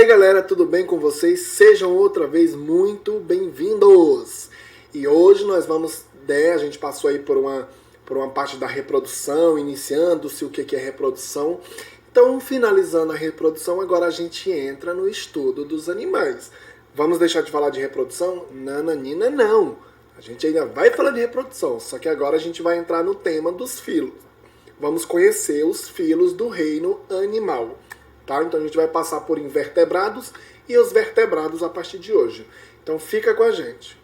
aí galera, tudo bem com vocês? Sejam outra vez muito bem-vindos! E hoje nós vamos, a gente passou aí por uma parte da reprodução, iniciando-se o que é reprodução. Então, finalizando a reprodução, agora a gente entra no estudo dos animais. Vamos deixar de falar de reprodução? Nananina, não! A gente ainda vai falar de reprodução, só que agora a gente vai entrar no tema dos filos. Vamos conhecer os filos do reino animal. Tá? Então a gente vai passar por invertebrados e os vertebrados a partir de hoje. Então fica com a gente.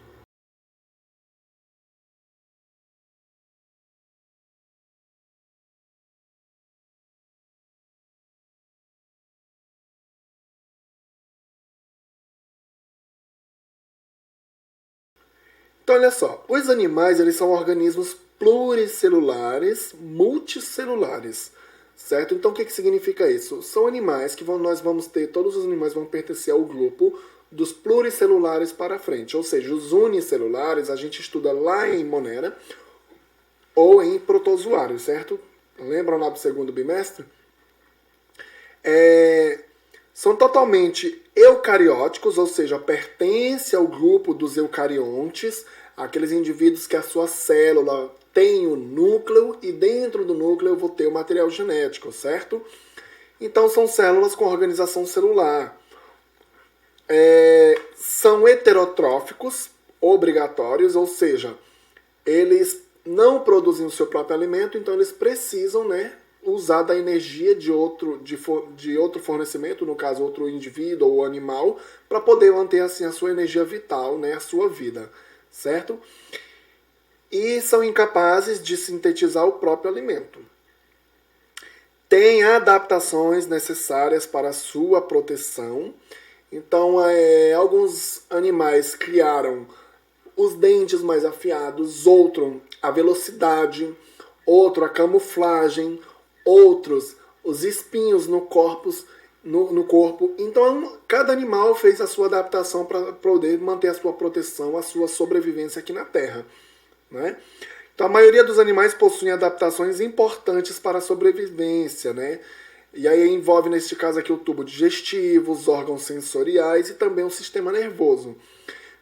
Então olha só, os animais eles são organismos pluricelulares, multicelulares. Certo? Então o que significa isso? São animais que nós vamos ter, todos os animais vão pertencer ao grupo dos pluricelulares para frente, ou seja, os unicelulares a gente estuda lá em Monera ou em protozoários, certo? Lembram lá do segundo bimestre? São totalmente eucarióticos, ou seja, pertence ao grupo dos eucariontes, aqueles indivíduos que a sua célula tem o núcleo e dentro do núcleo eu vou ter o material genético, certo? Então são células com organização celular. São heterotróficos obrigatórios, ou seja, eles não produzem o seu próprio alimento, então eles precisam, usar da energia de outro fornecimento, no caso outro indivíduo ou animal, para poder manter assim a sua energia vital, a sua vida, certo? E são incapazes de sintetizar o próprio alimento. Tem adaptações necessárias para a sua proteção. Então, alguns animais criaram os dentes mais afiados, outro a velocidade, outro a camuflagem, outros os espinhos no corpo. Então, cada animal fez a sua adaptação para poder manter a sua proteção, a sua sobrevivência aqui na Terra. Então a maioria dos animais possuem adaptações importantes para a sobrevivência, E aí envolve neste caso aqui o tubo digestivo, os órgãos sensoriais e também o sistema nervoso.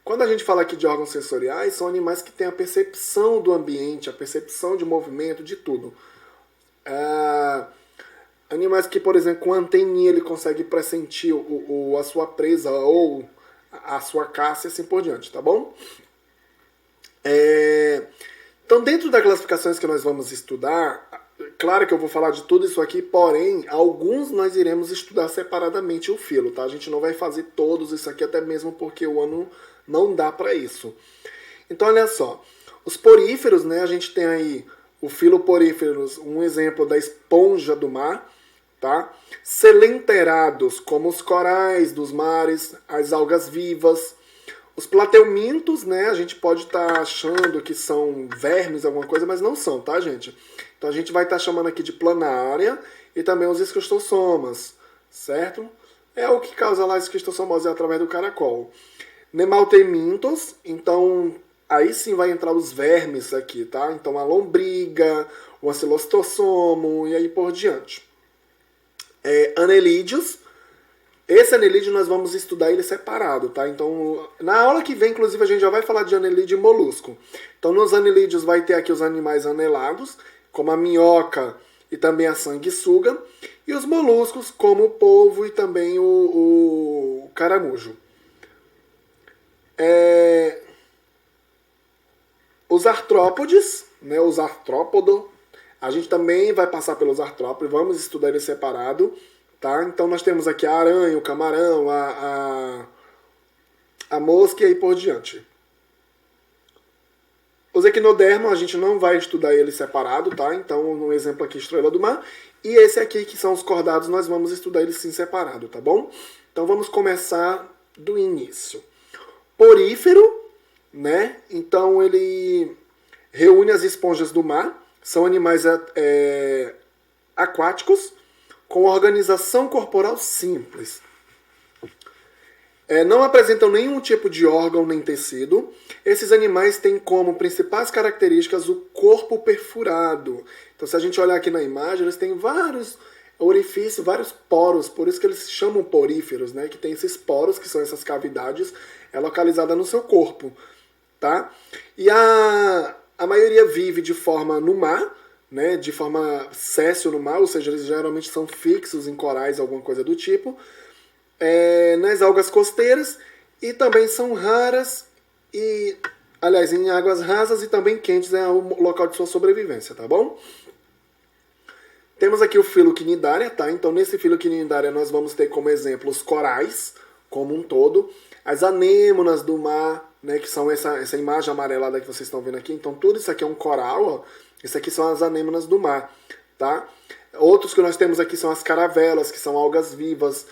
Quando a gente fala aqui de órgãos sensoriais, são animais que têm a percepção do ambiente, a percepção de movimento, de tudo. Animais que, por exemplo, com a anteninha ele consegue pressentir a sua presa ou a sua caça e assim por diante, tá bom? Então, dentro das classificações que nós vamos estudar, claro que eu vou falar de tudo isso aqui, porém, alguns nós iremos estudar separadamente o filo, tá? A gente não vai fazer todos isso aqui, até mesmo porque o ano não dá para isso. Então, olha só, os poríferos, a gente tem aí o filo poríferos, um exemplo da esponja do mar, tá? Selenterados, como os corais dos mares, as algas vivas. Os plateumintos, a gente pode estar achando que são vermes, alguma coisa, mas não são, tá, gente? Então a gente vai estar chamando aqui de planária e também os esquistossomas, certo? É o que causa lá a esquistossomose através do caracol. Nemaltemintos, então aí sim vai entrar os vermes aqui, tá? Então a lombriga, o ancilostossomo e aí por diante. Anelídeos. Esse anelídeo nós vamos estudar ele separado, tá? Então, na aula que vem, inclusive, a gente já vai falar de anelídeo e molusco. Então, nos anelídeos vai ter aqui os animais anelados, como a minhoca e também a sanguessuga, e os moluscos, como o polvo e também o caramujo. Os artrópodes, os artrópodos, a gente também vai passar pelos artrópodes, vamos estudar ele separado. Tá? Então nós temos aqui a aranha, o camarão, a mosca e aí por diante. Os equinodermos a gente não vai estudar ele separado, tá? Então um exemplo aqui, estrela do mar. E esse aqui que são os cordados, nós vamos estudar ele sim separado, tá bom? Então vamos começar do início. Porífero, Então ele reúne as esponjas do mar, são animais aquáticos, com organização corporal simples. Não apresentam nenhum tipo de órgão nem tecido. Esses animais têm como principais características o corpo perfurado. Então, se a gente olhar aqui na imagem, eles têm vários orifício, vários poros, por isso que eles se chamam poríferos, né? Que tem esses poros, que são essas cavidades, localizada no seu corpo, tá? E a maioria vive de forma no mar, né? De forma séssil no mar, ou seja, eles geralmente são fixos em corais, alguma coisa do tipo, nas algas costeiras, e também são raras e, aliás, em águas rasas e também quentes é o local de sua sobrevivência, tá bom? Temos aqui o filo Cnidaria, tá? Então nesse filo Cnidaria nós vamos ter como exemplo os corais, como um todo, as anêmonas do mar, né, que são essa imagem amarelada que vocês estão vendo aqui. Então tudo isso aqui é um coral, ó. Isso aqui são as anêmonas do mar, tá? Outros que nós temos aqui são as caravelas, que são algas vivas.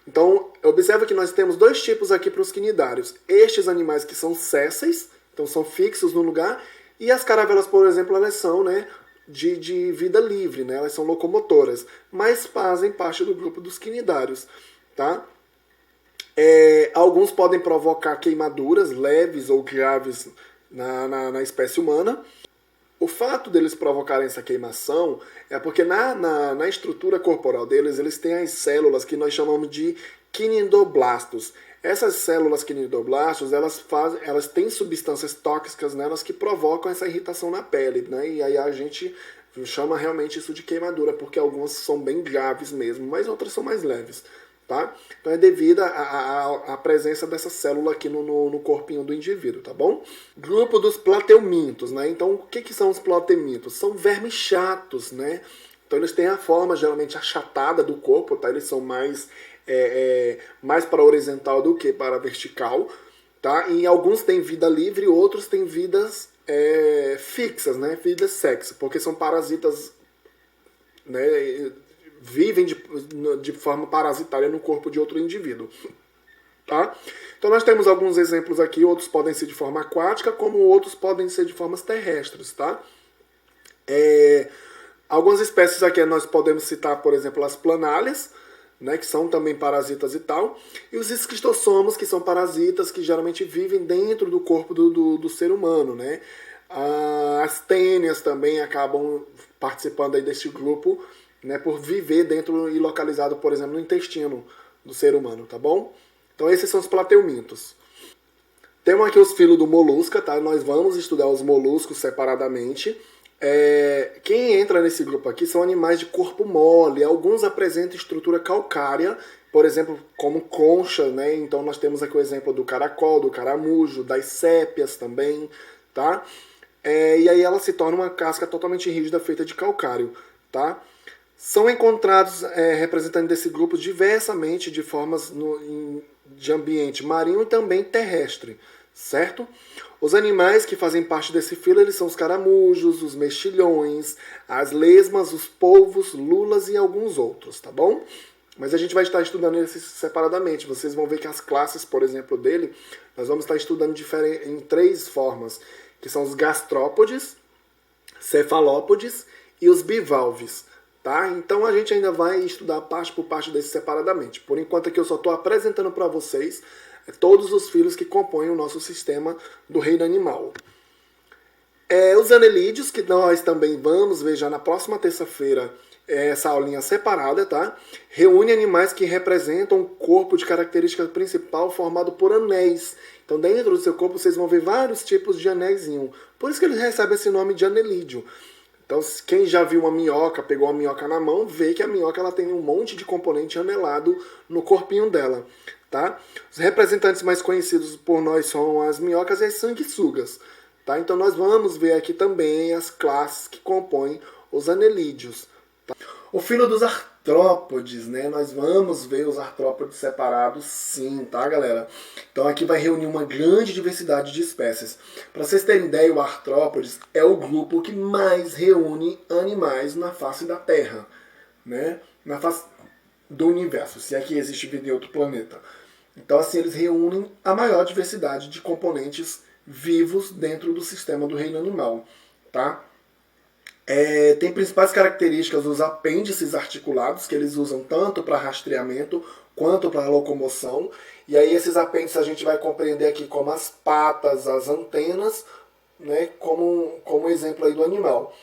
Então observa que nós temos dois tipos aqui para os cnidários. Estes animais que são sésseis, então são fixos no lugar, e as caravelas, por exemplo, elas são, né, de vida livre, né? Elas são locomotoras, mas fazem parte do grupo dos cnidários, tá? Alguns podem provocar queimaduras leves ou graves na espécie humana. O fato deles provocarem essa queimação é porque na estrutura corporal deles, eles têm as células que nós chamamos de quinidoblastos. Essas células quinidoblastos, elas têm substâncias tóxicas nelas que provocam essa irritação na pele, né? E aí a gente chama realmente isso de queimadura, porque algumas são bem graves mesmo, mas outras são mais leves, tá? Então é devido à presença dessa célula aqui no corpinho do indivíduo, tá bom? Grupo dos plateumintos, né? Então o que são os plateumintos? São vermes chatos, né? Então eles têm a forma geralmente achatada do corpo, tá? Eles são mais para horizontal do que para vertical, tá? E alguns têm vida livre, outros têm vidas fixas, né? Vidas sexo, porque são parasitas, né? Vivem de forma parasitária no corpo de outro indivíduo, tá? Então nós temos alguns exemplos aqui, outros podem ser de forma aquática, como outros podem ser de formas terrestres, tá? Algumas espécies aqui nós podemos citar, por exemplo, as planálias, né, que são também parasitas e tal, e os esquistossomos, que são parasitas que geralmente vivem dentro do corpo do ser humano, né? As tênias também acabam participando aí deste grupo, né, por viver dentro e localizado, por exemplo, no intestino do ser humano, tá bom? Então esses são os plateumintos. Temos aqui os filos do molusca, tá? Nós vamos estudar os moluscos separadamente. Quem entra nesse grupo aqui são animais de corpo mole. Alguns apresentam estrutura calcária, por exemplo, como concha, né? Então nós temos aqui o exemplo do caracol, do caramujo, das sépias também, tá? E aí ela se torna uma casca totalmente rígida feita de calcário, tá? São encontrados representantes desse grupo diversamente de formas de ambiente marinho e também terrestre, certo? Os animais que fazem parte desse filo, eles são os caramujos, os mexilhões, as lesmas, os polvos, lulas e alguns outros, tá bom? Mas a gente vai estar estudando esses separadamente. Vocês vão ver que as classes, por exemplo, dele, nós vamos estar estudando em 3 formas, que são os gastrópodes, cefalópodes e os bivalves. Tá? Então a gente ainda vai estudar parte por parte desse separadamente. Por enquanto aqui eu só estou apresentando para vocês todos os filos que compõem o nosso sistema do reino animal. Os anelídeos, que nós também vamos ver já na próxima terça-feira, essa aulinha separada, tá? Reúne animais que representam um corpo de característica principal formado por anéis. Então dentro do seu corpo vocês vão ver vários tipos de anéisinho. Por isso que eles recebem esse nome de anelídeo. Então, quem já viu uma minhoca, pegou uma minhoca na mão, vê que a minhoca ela tem um monte de componente anelado no corpinho dela, tá? Os representantes mais conhecidos por nós são as minhocas e as sanguessugas, tá? Então, nós vamos ver aqui também as classes que compõem os anelídeos. Tá? O filo dos artrópodes, né? Nós vamos ver os artrópodes separados sim, tá, galera? Então aqui vai reunir uma grande diversidade de espécies. Para vocês terem ideia, o artrópodes é o grupo que mais reúne animais na face da Terra, né? Na face do universo, se é que existe vida em outro planeta. Então assim, eles reúnem a maior diversidade de componentes vivos dentro do sistema do reino animal, tá? Tem principais características os apêndices articulados, que eles usam tanto para rastreamento quanto para locomoção. E aí esses apêndices a gente vai compreender aqui como as patas, as antenas, né, como exemplo aí do animal,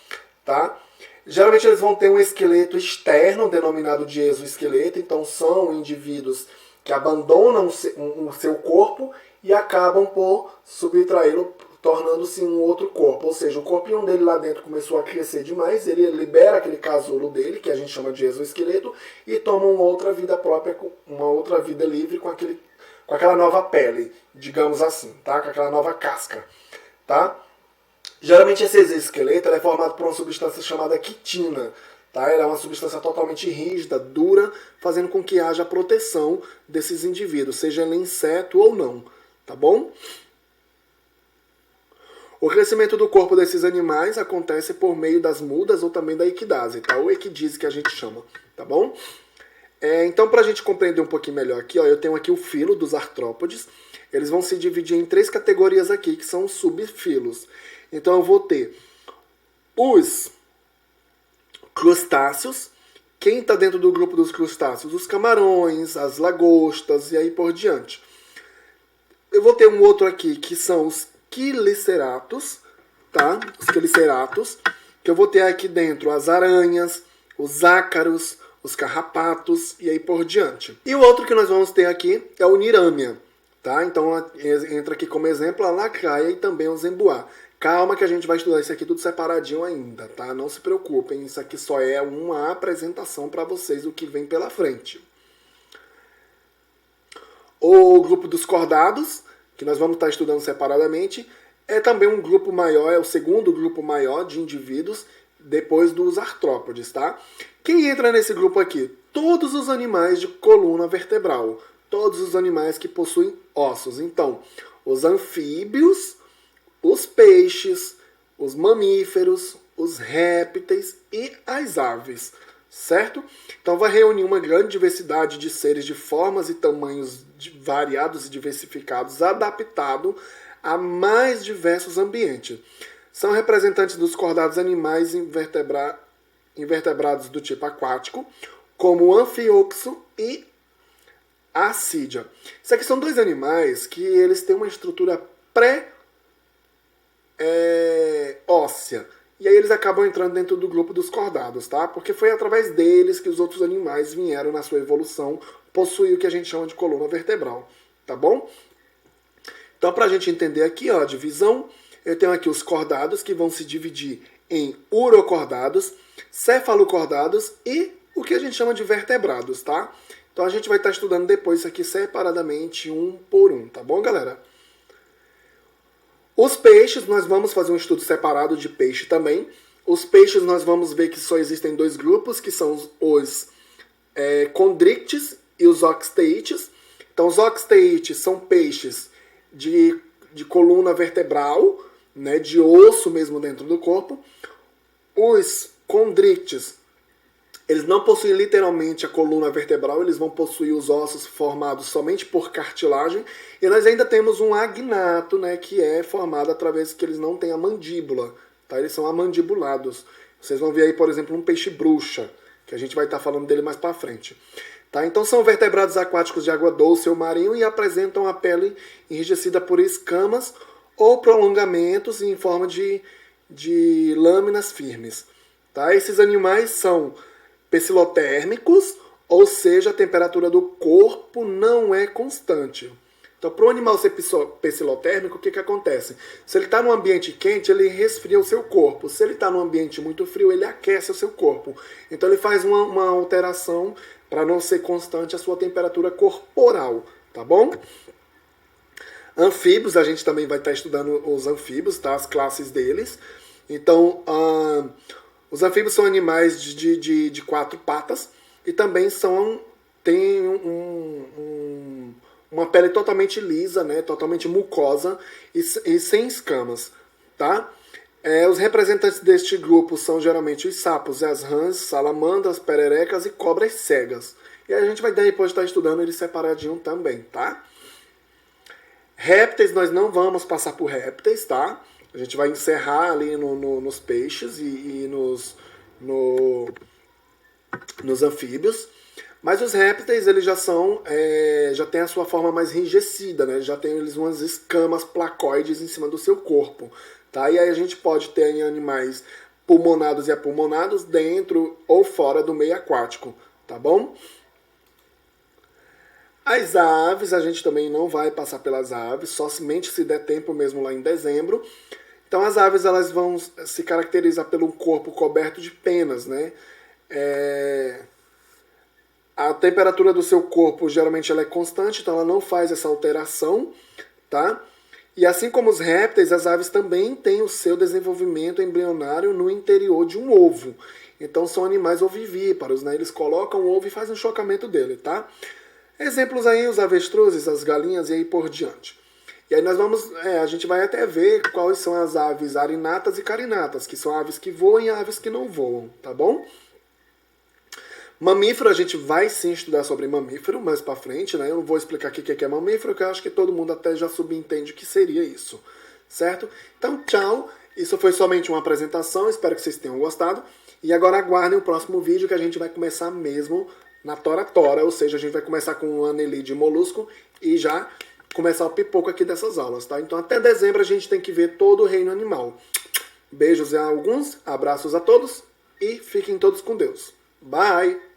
tá? Geralmente eles vão ter um esqueleto externo, denominado de exoesqueleto, então são indivíduos que abandonam o seu corpo e acabam por subtraí-lo, tornando-se um outro corpo. Ou seja, o corpinho dele lá dentro começou a crescer demais, ele libera aquele casulo dele, que a gente chama de exoesqueleto, e toma uma outra vida própria, uma outra vida livre com aquela nova pele, digamos assim, tá? Com aquela nova casca, tá? Geralmente esse exoesqueleto é formado por uma substância chamada quitina. Tá? Ela é uma substância totalmente rígida, dura, fazendo com que haja proteção desses indivíduos, seja ele inseto ou não. Tá bom? O crescimento do corpo desses animais acontece por meio das mudas ou também da equidase, tá? Ou equidise que a gente chama, tá bom? Então, para a gente compreender um pouquinho melhor aqui, ó, eu tenho aqui o filo dos artrópodes. Eles vão se dividir em 3 categorias aqui, que são os subfilos. Então, eu vou ter os crustáceos. Quem está dentro do grupo dos crustáceos? Os camarões, as lagostas e aí por diante. Eu vou ter um outro aqui, que são os quiliceratos, tá? Os quiliceratos, que eu vou ter aqui dentro as aranhas, os ácaros, os carrapatos e aí por diante. E o outro que nós vamos ter aqui é o nirâmia, tá? Então entra aqui como exemplo a lacraia e também o zembuá. Calma que a gente vai estudar isso aqui tudo separadinho ainda, tá? Não se preocupem, isso aqui só é uma apresentação para vocês do que vem pela frente. O grupo dos cordados, que nós vamos estar estudando separadamente, é também um grupo maior, é o segundo grupo maior de indivíduos depois dos artrópodes, tá? Quem entra nesse grupo aqui? Todos os animais de coluna vertebral, todos os animais que possuem ossos. Então, os anfíbios, os peixes, os mamíferos, os répteis e as aves, certo? Então vai reunir uma grande diversidade de seres de formas e tamanhos variados e diversificados, adaptado a mais diversos ambientes. São representantes dos cordados animais invertebrados do tipo aquático, como o anfioxo e a assídia. Isso aqui são 2 animais que eles têm uma estrutura óssea. E aí eles acabam entrando dentro do grupo dos cordados, tá? Porque foi através deles que os outros animais vieram na sua evolução possuir o que a gente chama de coluna vertebral, tá bom? Então, para a gente entender aqui, ó, a divisão, eu tenho aqui os cordados que vão se dividir em urocordados, cefalocordados e o que a gente chama de vertebrados, tá? Então a gente vai estar estudando depois isso aqui separadamente, um por um, tá bom, galera? Os peixes, nós vamos fazer um estudo separado de peixe também. Os peixes nós vamos ver que só existem 2 grupos, que são os condrictes e os oxteites. Então os oxteites são peixes de coluna vertebral, né, de osso mesmo dentro do corpo. Os condrictes, eles não possuem literalmente a coluna vertebral, eles vão possuir os ossos formados somente por cartilagem. E nós ainda temos um agnato, né, que é formado através que eles não têm a mandíbula, tá? Eles são amandibulados. Vocês vão ver aí, por exemplo, um peixe-bruxa, que a gente vai estar falando dele mais para frente. Tá? Então são vertebrados aquáticos de água doce ou marinho e apresentam a pele enrijecida por escamas ou prolongamentos em forma de lâminas firmes. Tá? Esses animais são pecilotérmicos, ou seja, a temperatura do corpo não é constante. Então, para o animal ser pecilotérmico, o que acontece? Se ele está num ambiente quente, ele resfria o seu corpo. Se ele está num ambiente muito frio, ele aquece o seu corpo. Então, ele faz uma alteração para não ser constante a sua temperatura corporal, tá bom? Anfíbios, a gente também vai estar estudando os anfíbios, tá? As classes deles. Então, os anfíbios são animais de 4 patas e também têm uma pele totalmente lisa, né, totalmente mucosa e sem escamas, tá? Os representantes deste grupo são geralmente os sapos, as rãs, salamandras, pererecas e cobras cegas. E a gente vai depois estar estudando eles separadinho também, tá? Répteis, nós não vamos passar por répteis, tá? A gente vai encerrar ali nos peixes e nos anfíbios. Mas os répteis, eles já têm a sua forma mais enrijecida, né? Já tem eles umas escamas placoides em cima do seu corpo, tá? E aí a gente pode ter em animais pulmonados e apulmonados dentro ou fora do meio aquático, tá bom? As aves, a gente também não vai passar pelas aves, somente se der tempo mesmo lá em dezembro. Então as aves elas vão se caracterizar pelo corpo coberto de penas, né? A temperatura do seu corpo geralmente ela é constante, então ela não faz essa alteração, tá? E assim como os répteis, as aves também têm o seu desenvolvimento embrionário no interior de um ovo. Então são animais ovivíparos, né? Eles colocam o ovo e fazem o chocamento dele, tá? Exemplos aí, os avestruzes, as galinhas e aí por diante. E aí nós vamos, a gente vai até ver quais são as aves arinatas e carinatas, que são aves que voam e aves que não voam, tá bom? Mamífero, a gente vai sim estudar sobre mamífero mais pra frente, né? Eu não vou explicar aqui o que é mamífero, porque eu acho que todo mundo até já subentende o que seria isso, certo? Então, tchau. Isso foi somente uma apresentação, espero que vocês tenham gostado. E agora aguardem o próximo vídeo que a gente vai começar mesmo na tora-tora, ou seja, a gente vai começar com o anelide mollusco e já começar o pipoco aqui dessas aulas, tá? Então até dezembro a gente tem que ver todo o reino animal. Beijos a alguns, abraços a todos e fiquem todos com Deus. Bye!